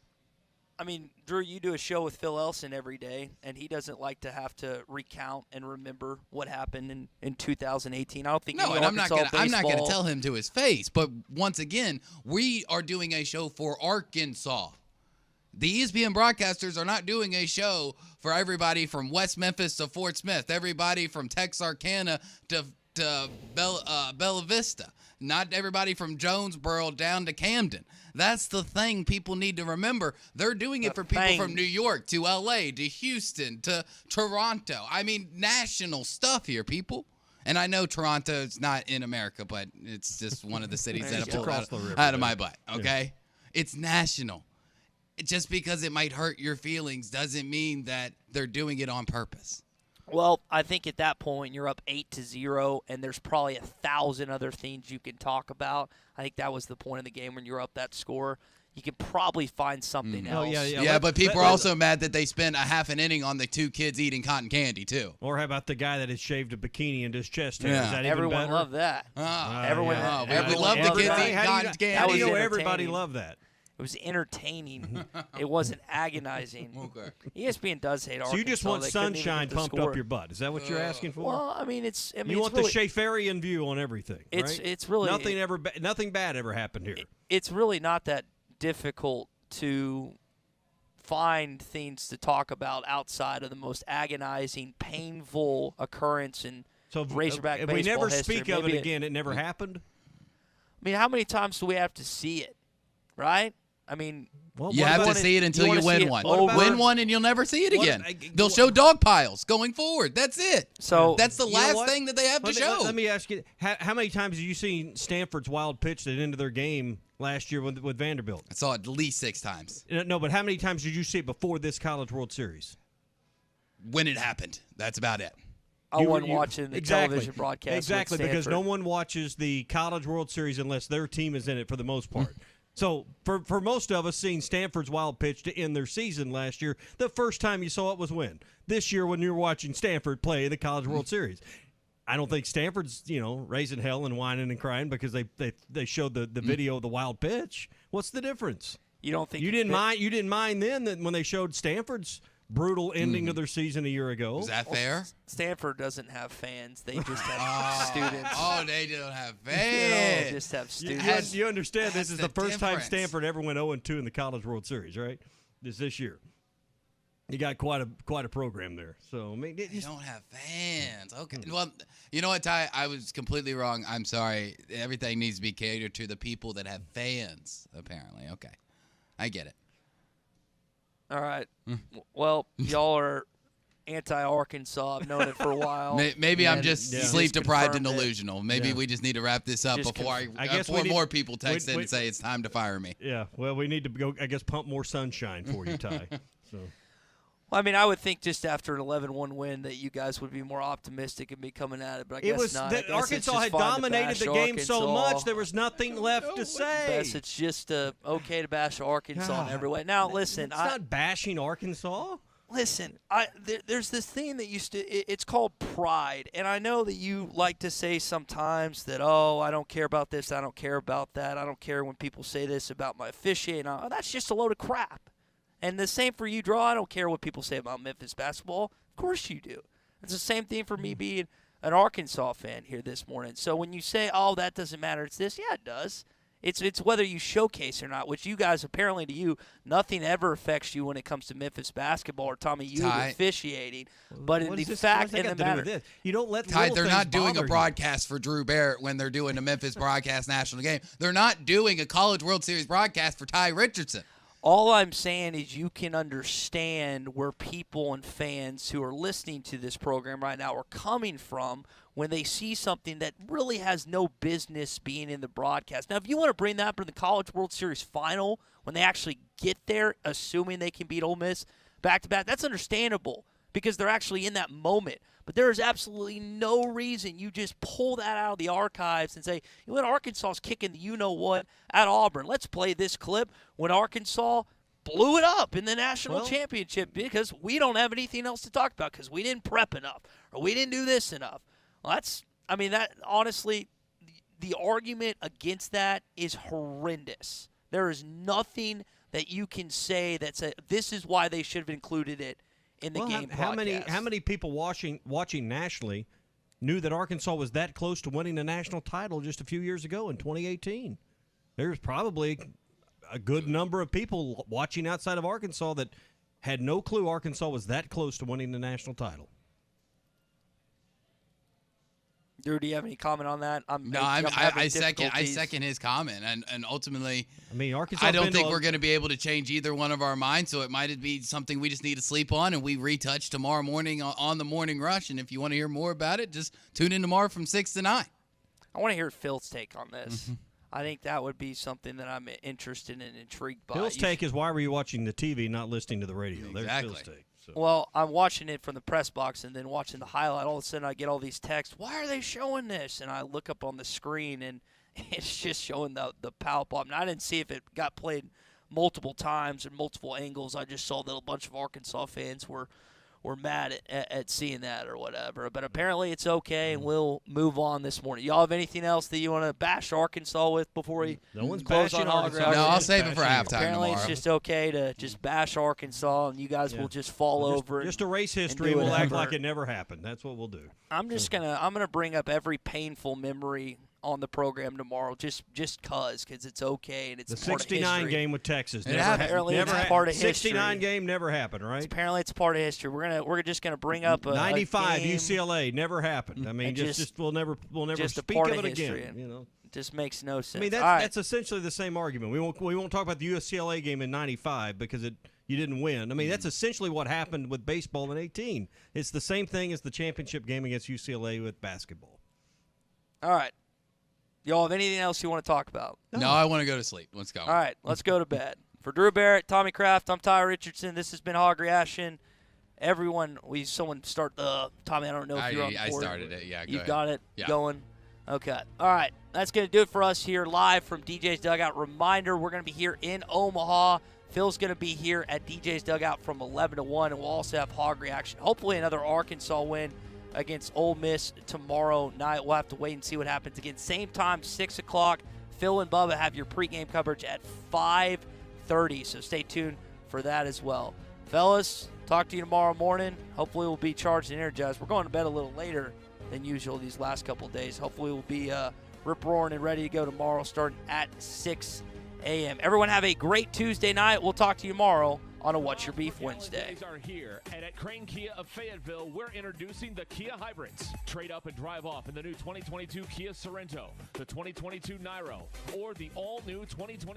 I mean, Drew, you do a show with Phil Elson every day, and he doesn't like to have to recount and remember what happened in 2018. I don't think. No, and I'm not gonna tell him to his face. But once again, we are doing a show for Arkansas. The ESPN broadcasters are not doing a show for everybody from West Memphis to Fort Smith, everybody from Texarkana to Bella Vista, not everybody from Jonesboro down to Camden. That's the thing people need to remember. They're doing it for people from New York to L.A. to Houston to Toronto. I mean, national stuff here, people. And I know Toronto is not in America, but it's just one of the cities that I pulled out of my butt, okay? Yeah. It's national. Just because it might hurt your feelings doesn't mean that they're doing it on purpose. Well, I think at that point you're up 8-0, and there's probably 1,000 other things you can talk about. I think that was the point of the game when you're up that score. You can probably find something else. Yeah, but people are also mad that they spent a half an inning on the two kids eating cotton candy, too. Or how about the guy that has shaved a bikini into his chest hair? Yeah. Is that everyone even better? loved that. Everyone loved the kids eating cotton candy. How do you know everybody loved that? It was entertaining. It wasn't agonizing. Okay. ESPN does hate Arkansas. So you just want They couldn't even sunshine get the pumped score. up your butt. Is that what you're asking for? Well, I mean, you want really, the Schaeferian view on everything, right? It's really nothing bad ever happened here. It's really not that difficult to find things to talk about outside of the most agonizing, painful occurrence in Razorback baseball we never history. speak of it again. It never happened. I mean, how many times do we have to see it, right? I mean, you have to see it until you win one. Win one and you'll never see it again. They'll show dog piles going forward. That's it. So that's the last thing that they have to show. Let me ask you, how many times have you seen Stanford's wild pitch that ended their game last year with Vanderbilt? I saw it at least 6 times. No, but how many times did you see it before this College World Series? When it happened. That's about it. I wasn't watching the television broadcast. Exactly, because no one watches the College World Series unless their team is in it for the most part. So for most of us, seeing Stanford's wild pitch to end their season last year, the first time you saw it was when? This year when you were watching Stanford play the College World Series. I don't think Stanford's, raising hell and whining and crying because they showed the video of the wild pitch. What's the difference? You don't think you didn't mind then that when they showed Stanford's brutal ending of their season a year ago? Is that fair? Stanford doesn't have fans. They just have students. Oh, they don't have fans. They just have students. You understand this is the first time difference. Stanford ever went 0-2 in the College World Series, right? This year. You got quite a program there. So I mean, they don't have fans. Okay. Well, you know what, Ty? I was completely wrong. I'm sorry. Everything needs to be catered to the people that have fans, apparently. Okay. I get it. All right. Well, y'all are anti-Arkansas. I've known it for a while. Maybe I'm just sleep-deprived and confirmed delusional. Maybe we just need to wrap this up before more people text in and say it's time to fire me. Yeah, well, we need to go, I guess, pump more sunshine for you, Ty. So. Well, I mean, I would think just after an 11-1 win that you guys would be more optimistic and be coming at it, but I guess not. Arkansas had dominated the game so much there was nothing left to say. Yes, it's just okay to bash Arkansas in every way. Now, listen. It's not bashing Arkansas. Listen, there's this thing that it's called pride, and I know that you like to say sometimes that, I don't care about this, I don't care about that, I don't care when people say this about my officiating. That's just a load of crap. And the same for you, Draw. I don't care what people say about Memphis basketball. Of course you do. It's the same thing for me being an Arkansas fan here this morning. So when you say, that doesn't matter, it's this, yeah, it does. It's whether you showcase or not, which you guys, apparently to you, nothing ever affects you when it comes to Memphis basketball or Tommy Euler officiating. But in the fact and the matter, you don't let Ty, they're not doing a you. broadcast for Drew Barrett when they're doing the Memphis broadcast national game. They're not doing a College World Series broadcast for Ty Richardson. All I'm saying is you can understand where people and fans who are listening to this program right now are coming from when they see something that really has no business being in the broadcast. Now, if you want to bring that up in the College World Series final, when they actually get there, assuming they can beat Ole Miss back-to-back, that's understandable because they're actually in that moment. But there is absolutely no reason you just pull that out of the archives and say, Arkansas's kicking the you-know-what at Auburn. Let's play this clip when Arkansas blew it up in the national championship because we don't have anything else to talk about because we didn't prep enough or we didn't do this enough. Well, that honestly, the argument against that is horrendous. There is nothing that you can say that says this is why they should have included it in the game broadcast. How many people watching nationally knew that Arkansas was that close to winning the national title just a few years ago in 2018? There's probably a good number of people watching outside of Arkansas that had no clue Arkansas was that close to winning the national title. Drew, do you have any comment on that? I second his comment, and ultimately, Arkansas. I don't think we're going to be able to change either one of our minds. So it might be something we just need to sleep on, and we retouch tomorrow morning on the Morning Rush. And if you want to hear more about it, just tune in tomorrow from 6 to 9. I want to hear Phil's take on this. I think that would be something that I'm interested and intrigued by. Phil's take is why were you watching the TV, not listening to the radio? Exactly. There's Phil's take. So. Well, I'm watching it from the press box and then watching the highlight. All of a sudden, I get all these texts. Why are they showing this? And I look up on the screen, and it's just showing the power bomb. And I didn't see if it got played multiple times or multiple angles. I just saw that a bunch of Arkansas fans were were mad at seeing that or whatever. But apparently it's okay, and we'll move on this morning. Y'all have anything else that you want to bash Arkansas with before we No one's close bashing on Arkansas. No, I'll save it for halftime Apparently tomorrow. it's just okay to just bash Arkansas, and you guys will just fall over. Just erase history. and do We'll act whatever. like it never happened. That's what we'll do. I'm gonna bring up every painful memory on the program tomorrow, just cause it's okay, and it's The part of 69 history. game with Texas. It Never happened. Apparently it's part of history. 69 game never happened, right? Apparently it's part of history. We're just gonna bring up a 95 a game, UCLA never happened. I mean, and just we'll never just a speak part of it history, again. You know, it just makes no sense. I mean, All right. that's essentially the same argument. We won't talk about the UCLA game in 95 because you didn't win. I mean, that's essentially what happened with baseball in 18. It's the same thing as the championship game against UCLA with basketball. All right. Y'all have anything else you want to talk about? No, I want to go to sleep. Let's go. All right, let's go to bed. For Drew Barrett, Tommy Kraft, I'm Ty Richardson. This has been Hog Reaction. Everyone, someone start the Tommy. I don't know if you're on I board. started it. Yeah, go You've ahead. got it Yeah. going. Okay. All right. That's going to do it for us here live from DJ's Dugout. Reminder, we're going to be here in Omaha. Phil's going to be here at DJ's Dugout from 11 to 1, and we'll also have Hog Reaction. Hopefully another Arkansas win against Ole Miss tomorrow night. We'll have to wait and see what happens. Again, same time, 6 o'clock. Phil and Bubba have your pregame coverage at 5:30, so stay tuned for that as well. Fellas, talk to you tomorrow morning. Hopefully we'll be charged and energized. We're going to bed a little later than usual these last couple of days. Hopefully we'll be rip-roaring and ready to go tomorrow starting at 6 a.m. Everyone have a great Tuesday night. We'll talk to you tomorrow on a What's Your Beef Wednesday. Are here, and at Crane Kia of Fayetteville, we're introducing the Kia Hybrids. Trade up and drive off in the new 2022 Kia Sorento, the 2022 Niro, or the all-new 2023